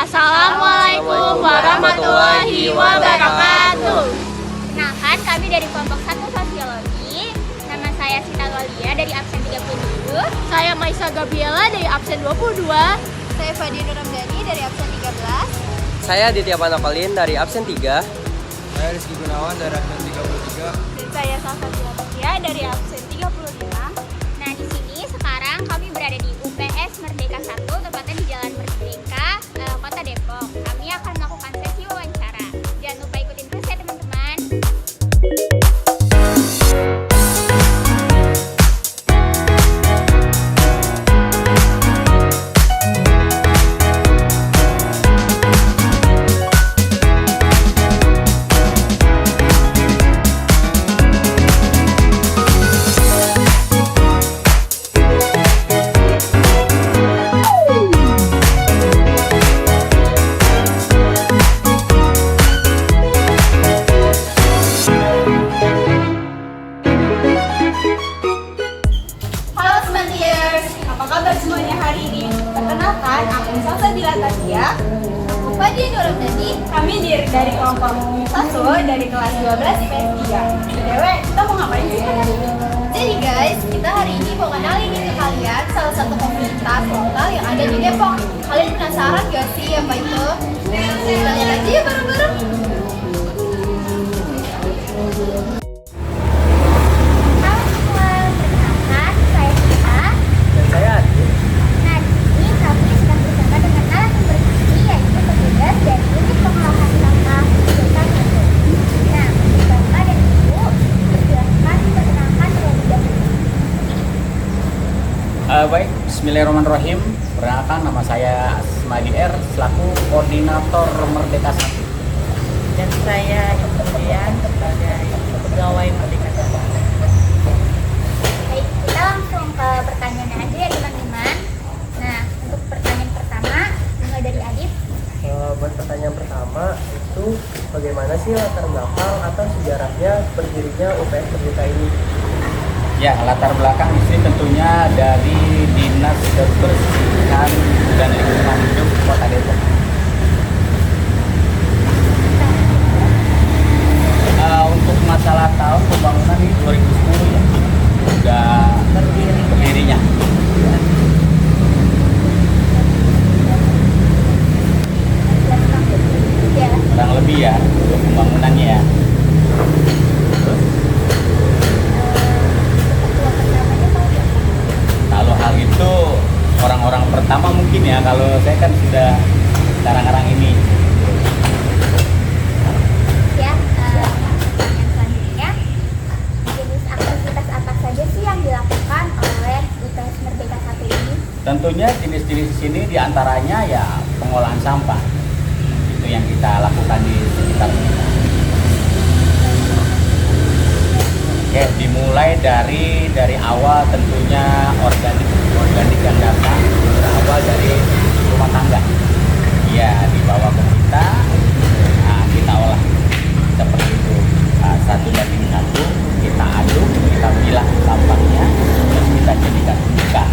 Assalamualaikum warahmatullahi wabarakatuh. Kenalkan, kami dari kelompok 1 Sosiologi. Nama saya Sita Golia dari absen 37. Saya Maisa Gabriela dari absen 22. Saya Fadi Nur Ramdhani dari absen 13. Saya Ditya Panokolin dari absen 3. Saya Rizky Gunawan dari absen 33. Dan saya Salsabila Bakia dari absen 35. Nah, di sini sekarang kami berada di UPS Merdeka 1, tepatnya di Jalan Merdeka, Kota Depok. Kami akan melakukan sesi wawancara. Jangan lupa ikutin terus ya teman-teman. Halo Smart-Ears, apa kabar semuanya hari ini? Perkenalkan, aku Salsabila Bakia. Aku Fadi Nur Ramdhani. Kami dari kelompok 1 dari kelas 12 IPS 3. BTW, kita mau ngapain sih hari ini? Jadi guys, kita hari ini mau kenalin nih ke kalian salah satu komunitas lokal yang ada di Depok. Kalian penasaran gak sih apa itu? Kita lihat aja ya bareng-bareng. Halo semua, perkenalkan saya Sita. Dan saya Adi. Nah, di sini kami sedang bersama dengan narasumber kami, yaitu petugas dari unit pengolahan sampah Desa 1. Nah, untuk Bapak dan Ibu, silakan diperkenalkan terlebih dahulu. Baik, Bismillahirrahmanirrahim. Perkenalkan, nama saya Asmadi R selaku koordinator Merdeka 1. Dan saya kemudian sebagai pegawai Merdeka. Baik, kita langsung ke pertanyaannya aja ya teman-teman. Nah, untuk pertanyaan pertama, mulai dari Adit. Buat pertanyaan pertama itu bagaimana sih latar belakang atau sejarahnya berdirinya UPS Merdeka ini? Ya, latar belakang di sini tentunya dari Dinas Kebersihan dan Lingkungan Hidup Kota Depok. Untuk masalah tahun pembangunan ini 2010 ya, sudah berdirinya. Ya, Kurang lebih ya untuk pembangunannya ya. Terus, ketua pertamanya tahu nggak? kalau hal itu orang-orang pertama mungkin ya, kalau saya kan sudah sekarang ini. Ya, pertanyaan selanjutnya, jenis aktivitas apa saja sih yang dilakukan oleh UPS Merdeka 1 ini? Tentunya jenis-jenis di sini diantaranya ya pengolahan sampah. Itu yang kita lakukan di sekitar kita. Oke, dimulai dari awal tentunya organik yang datang berawal dari rumah tangga. Ya, dibawa ke kita, nah, kita olah seperti itu. Satu banding satu, kita aduk, kita pilah sampahnya, terus kita jadikan gundukan.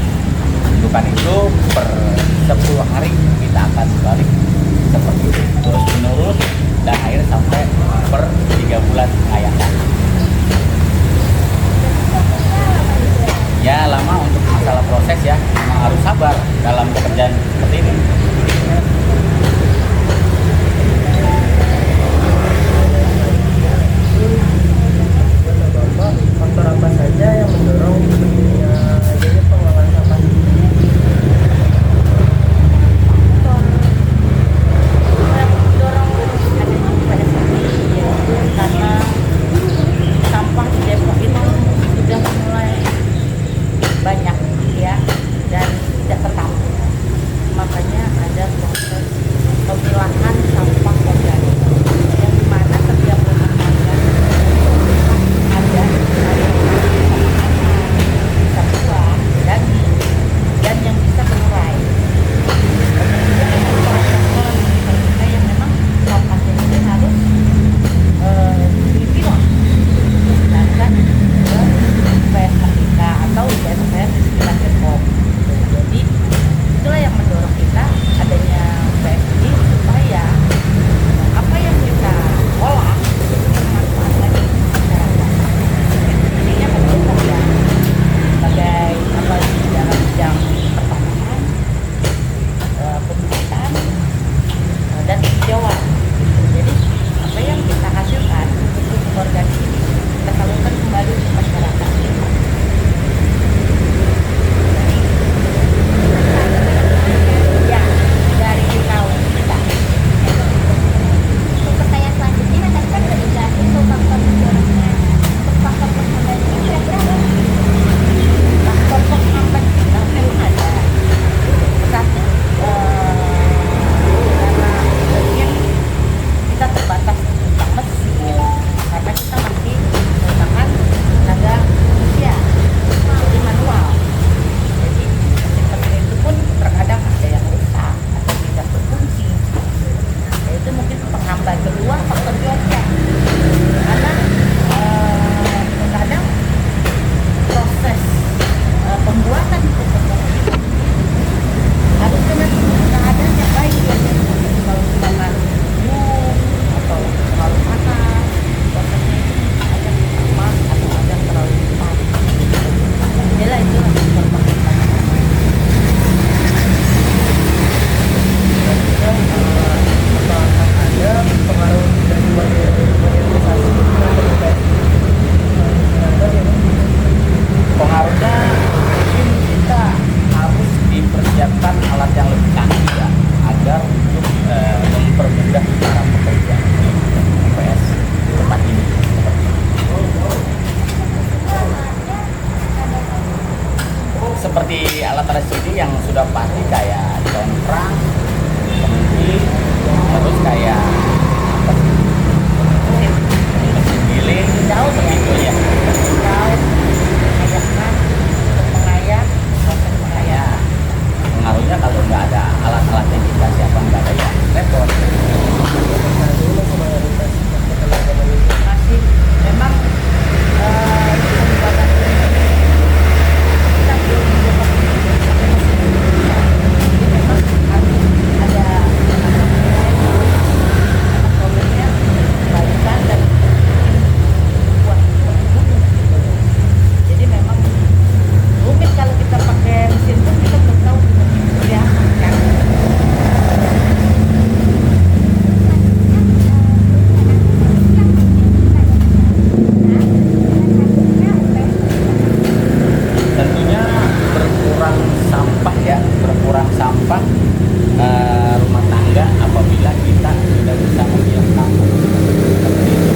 Gundukan itu per 10 hari kita akan balik seperti itu, terus menerus, dan akhirnya sampai per 3 bulan layanan. Ya, lama untuk masalah proses ya, memang harus sabar dalam pekerjaan seperti ini. sudah bisa memilah sampah seperti itu.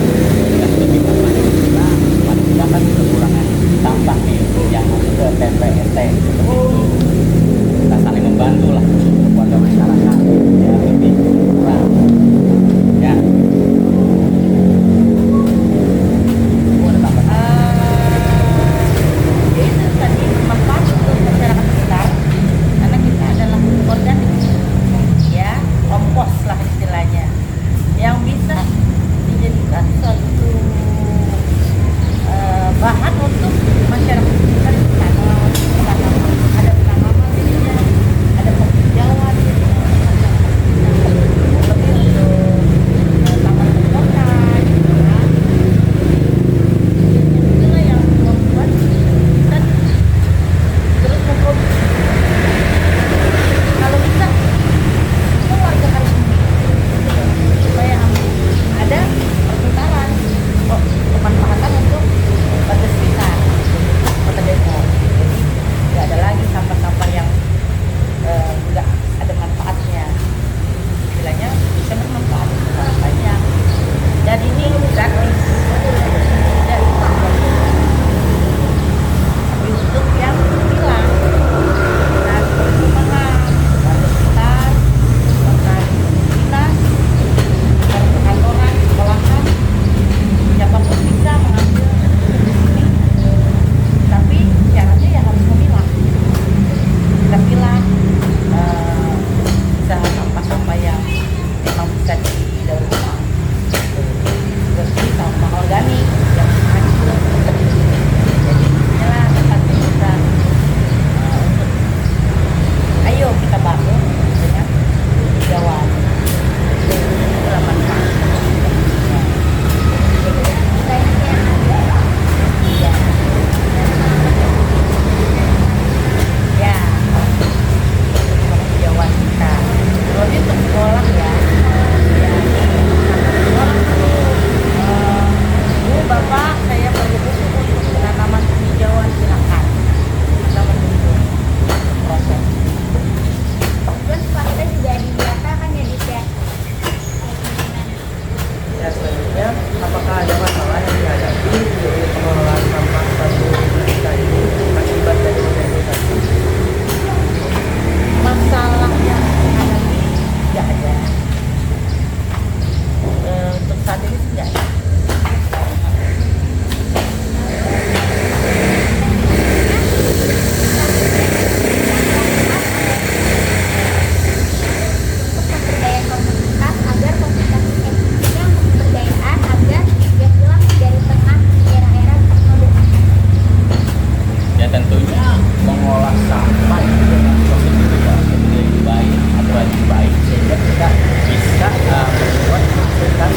Dan lebih membantu kita, manusia kan kekurangan sampah nih yang masuk ke TPST seperti itu. Kita saling membantu lah warga masyarakat ya, lebih kurang ya. Ada tambahan? Ya itu tadi manfaat untuk masyarakat sekitar karena kita adalah organik ya, kompos lah istilahnya yang bisa dijadikan suatu bahan untuk masyarakat sekitar tanam, ada penanaman jadinya, ada penghijauan jadinya seperti untuk taman kota gitu kan. Itulah yang membuat kita terus memproduksi. Kalau bisa semua warga harus supaya ada perputaran pemanfaatan untuk warga sekitar Kota Depok. Jadi nggak ada lagi sampah-sampah yang nggak ada manfaatnya. Istilahnya bisa bermanfaat untuk orang banyak. Dan ini gratis. Dan tapi untuk yang hilang, nah seperti mahal, warga sekitar, bahkan dinas, dan perkantoran, sekolahan, siapapun bisa mengambil di sini. Tapi syaratnya ya harus memilah. Kita pilah bisa sampah-sampah yang memang bisa didaur ulang. Seperti sampah organik yang hancur. Jadi inilah tempatnya kita untuk ayo kita bangun dengan hijauan. Itulah manfaat. Iya. Ya, hijauan kita. Kalau dia untuk sekolah ya, ya sekolah perlu Bu, Bapak, saya perlu buku untuk penanaman penghijauan, silakan. Kita menunggu proses. Terus Pak, kita juga dibiasakan ya di ya. Ya, selanjutnya, apakah ada masalah yang dihadapi di pengelolaan sampah satu kita ini akibat dari modernisasi? Masalah yang dihadapi nggak ada. Untuk saat ini sih nggak ada. Pemberdayaan komunitas agar komunitas yang pemberdayaan agar tidak hilang dari tengah era-era teknologi. Ya tentunya mengolah sampah itu dengan prosedur yang lebih baik atau lebih baik sehingga kita bisa membuat masukan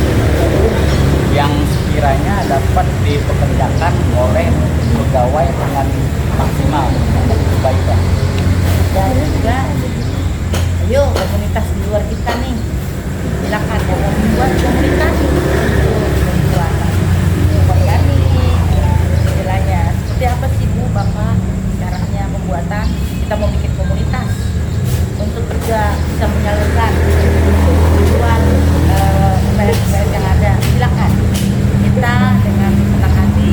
yang sekiranya dapat dipekerjakan oleh pegawai dengan maksimal dan baik lah. Dan juga, ayo komunitas di luar kita nih, silakan yang mau membuat komunitas membuat organik, istilahnya seperti apa sih Bu, Bapak caranya pembuatan? Kita mau bikin komunitas untuk juga bisa menyalurkan tujuan UPS yang ada, silakan. Kita dengan senang hati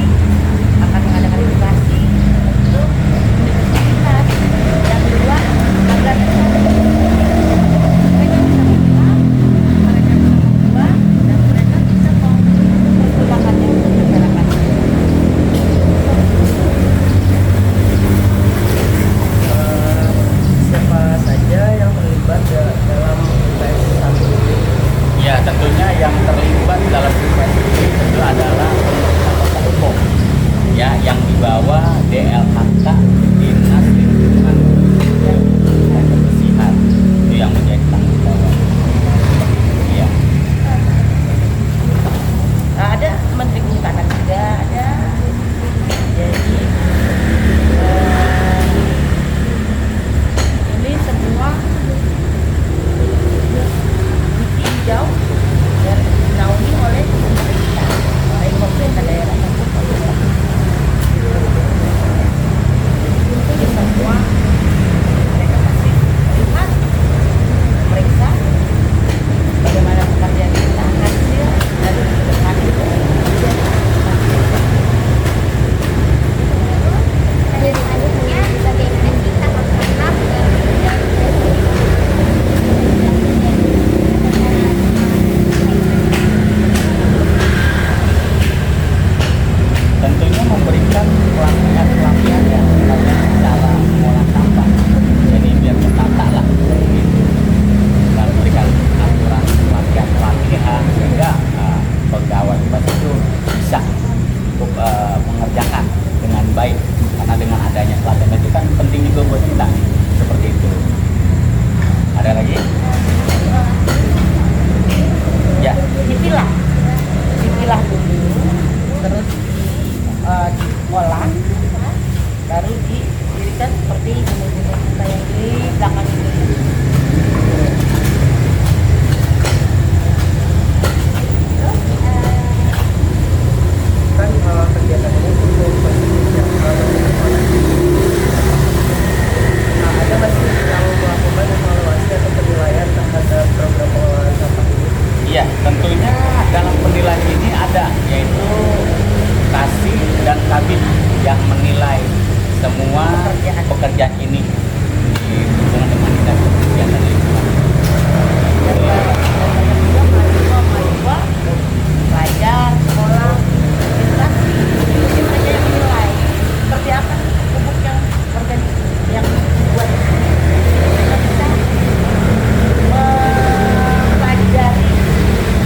akan mengadakan edukasi untuk komunitas yang kedua agar mereka bisa memilah, mereka bisa membuat, dan mereka bisa menggunakannya untuk masyarakat. Siapa saja yang terlibat dalam UPS satu ini? Ya tentunya yang terlibat dalam UPS ini itu adalah pemerintah Kota Depok ya, yang dibawa DLHK, Dinas Lingkungan Hidup dan Kebersihan, itu yang menjadi tanggung jawab. Iya. Ada Menteri Kehutanan juga ada. Jadi ini semua ditinjau dari program pengelolaan sampah ini? Iya, tentunya dalam penilaian ini ada, yaitu kasih dan kabin yang menilai semua pekerjaan ini dihubungkan dengan dinas kebersihan dan lingkungan. mahasiswa pelajar sekolah administrasi jadi mereka yang menilai seperti apa sih pupuk yang organik yang buat mereka bisa mempelajari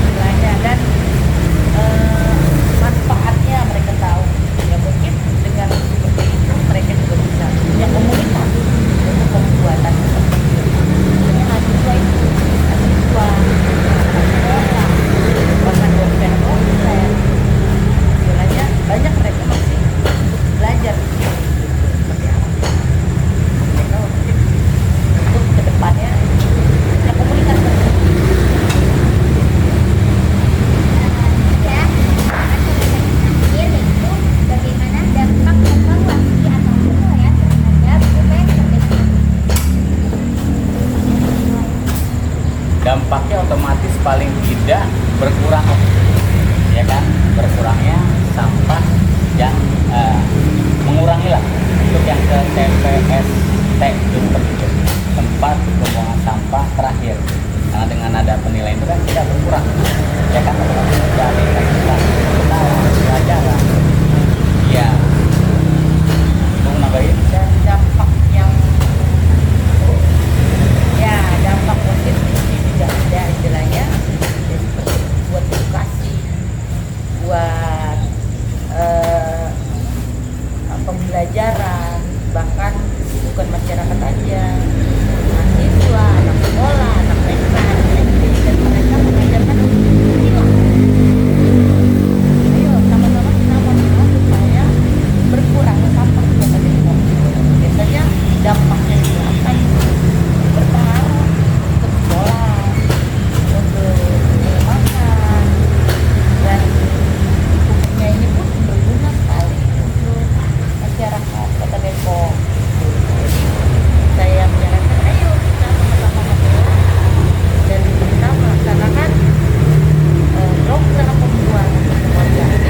istilahnya dan manfaatnya mereka tahu ya mungkin dengan seperti itu mereka juga bisa punya komunitas untuk pembuatan seperti itu. Jadi mahasiswa itu mahasiswa sekolah bahkan dosen istilahnya banyak mereka masih belajar seperti apa mereka mungkin untuk kedepannya punya komunitas Ya, yaitu bagaimana dampak evaluasi atau penilaian terhadap UPS Merdeka. Dampaknya otomatis paling tidak berkurang, ya kan? Berkurangnya sampah yang mengurangi lah untuk yang ke TPST itu seperti itu, tempat pembuangan sampah terakhir. Karena dengan ada penilaian itu kan tidak berkurang, ya kan? Dari kita pelajaran, ya. Mau nambahin? dan dampak yang ya dampak positif juga ada istilahnya ya, seperti buat edukasi buat pembelajaran bahkan bukan masyarakat aja mahasiswa anak sekolah anak TK dan mereka mengajarkan inilah ayo sama-sama kita membuat supaya berkurang sampah di kota Depok. Biasanya dampaknya itu akan berpengaruh untuk sekolah, untuk makan, dan pupuknya ini pun berguna sekali untuk masyarakat kota Depok. Jadi saya menyarankan ayo kita sama-sama ngobrol dan kita melaksanakan program pembuatan organik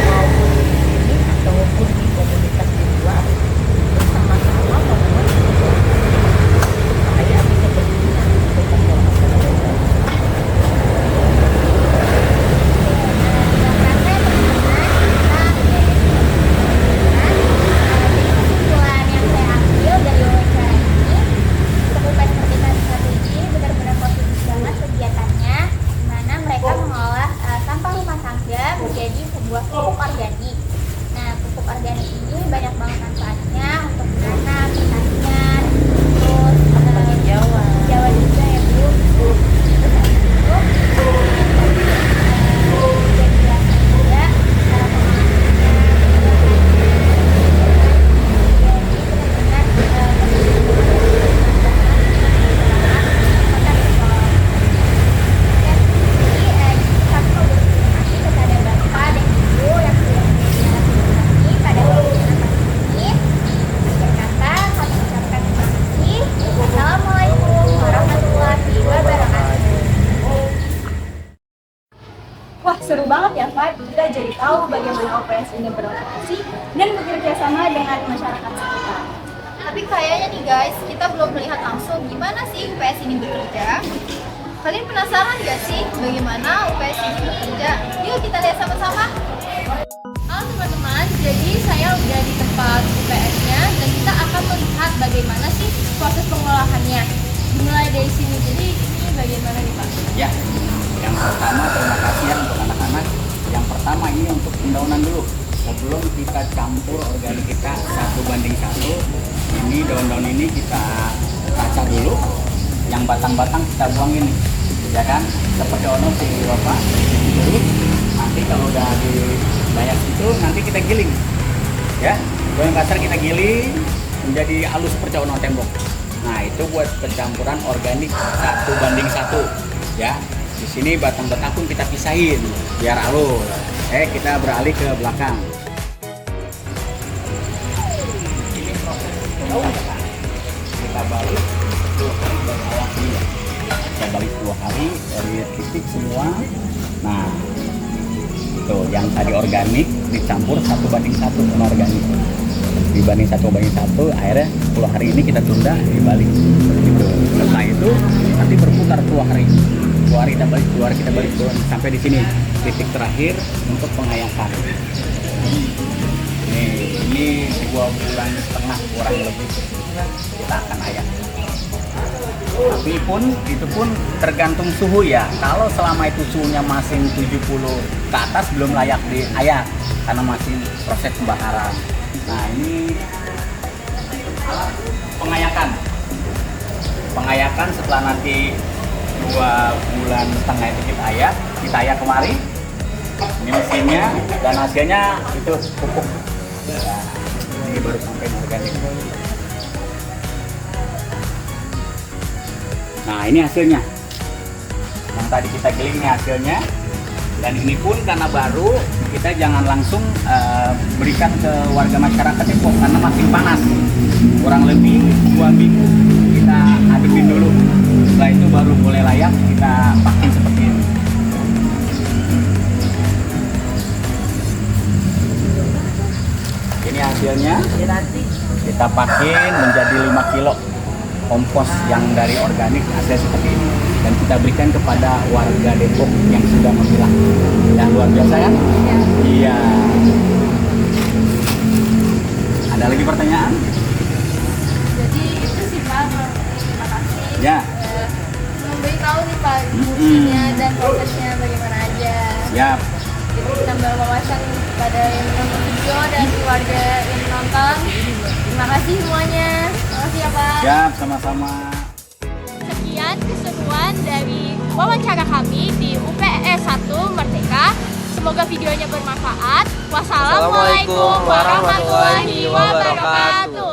maupun di sini ataupun di komunitas di luar bersama-sama membuat supaya bisa berguna untuk masyarakat. Kesimpulan yang saya ambil dari wawancara ini, untuk UPS Merdeka 1 ini benar-benar positif banget kegiatannya, di mana mereka mengolah sampah rumah tangga menjadi sebuah pupuk organik. Nah, pupuk organik ini banyak banget manfaatnya untuk menanam, pertanian, terus Jawa. Jawa juga ya Bu. Terus habis itu juga dijelaskan juga cara pengolahannya, jadi benar-benar kami mau berterima kasih kepada Bapak dan Ibu yang sudah menjadi pada webinar kali ini. Akhir kata, kami ucapkan terima kasih. Assalamualaikum warahmatullahi wabarakatuh. Wah, seru banget ya, Fat. Kita jadi tahu bagaimana UPS ini beroperasi dan bekerja sama dengan masyarakat sekitar. Tapi kayaknya nih guys, kita belum melihat langsung gimana sih UPS ini bekerja. Kalian penasaran gak sih bagaimana UPS ini bekerja? Yuk kita lihat sama-sama. Halo teman-teman, jadi saya udah di tempat UPS-nya dan kita akan melihat bagaimana sih proses pengolahannya. Dimulai dari sini, jadi ini bagaimana nih Pak? Ya, yang pertama terima kasih ya untuk anak-anak. Yang pertama ini untuk pendaunan dulu. Sebelum kita campur organik kita 1:1, ini daun-daun ini kita kaca dulu. Yang batang-batang kita buang ini, ya kan? Seperti ono si bapak. Terus nanti kalau udah dibayar itu nanti kita giling, ya. Yang kasar kita giling menjadi halus seperti ono tembok. Nah itu buat pencampuran organik 1:1, ya. Di sini batang-batang pun kita pisahin biar halus. Kita beralih ke belakang. Ini proses daun kita balik dari awal dulu. balik 2 hari dari titik semua. Nah, itu yang tadi organik dicampur 1:1 anorganik. Dibanding 1:1, akhirnya 10 hari ini kita tunda dibalik. Gitu. Setelah itu nanti berputar 2 hari. 2 hari kita balik, 2 hari kita balik sampai di sini titik terakhir untuk pengayakan. Ini 2 bulan setengah kurang lebih kita akan ayak. Tapi itu pun tergantung suhu ya. Kalau selama itu suhunya masih 70 ke atas belum layak diayak karena masih proses pembakaran. Nah, ini alat pengayakan. Pengayakan setelah nanti 2 bulan setengah itu kita ayak kemari. Ini mesinnya dan hasilnya itu pupuk. Nah, ini baru sampai organik. Nah, ini hasilnya. Yang tadi kita giling hasilnya. Dan ini pun karena baru, kita jangan langsung berikan ke warga masyarakat Depok karena masih panas. Kurang lebih 2 minggu kita adepin dulu. Setelah itu baru boleh layak kita pakai seperti ini. Ini hasilnya. Nanti Kita pakai menjadi 5 kilo kompos yang dari organik hasil seperti ini. Dan kita berikan kepada warga Depok yang sudah memilah. Dan luar biasa kan? Iya. Ada lagi pertanyaan? Jadi itu sih Pak, terima kasih. Ya. Memberi tahu nih Pak fungsinya dan prosesnya bagaimana aja. Siap. Jadi tambah wawasan pada yang menonton video dan keluarga yang menonton. Terima kasih semuanya. Terima kasih ya Pak. Siap, sama-sama. Sekian keseruan dari wawancara kami di UPS 1 Merdeka. Semoga videonya bermanfaat. Wassalamualaikum warahmatullahi wabarakatuh.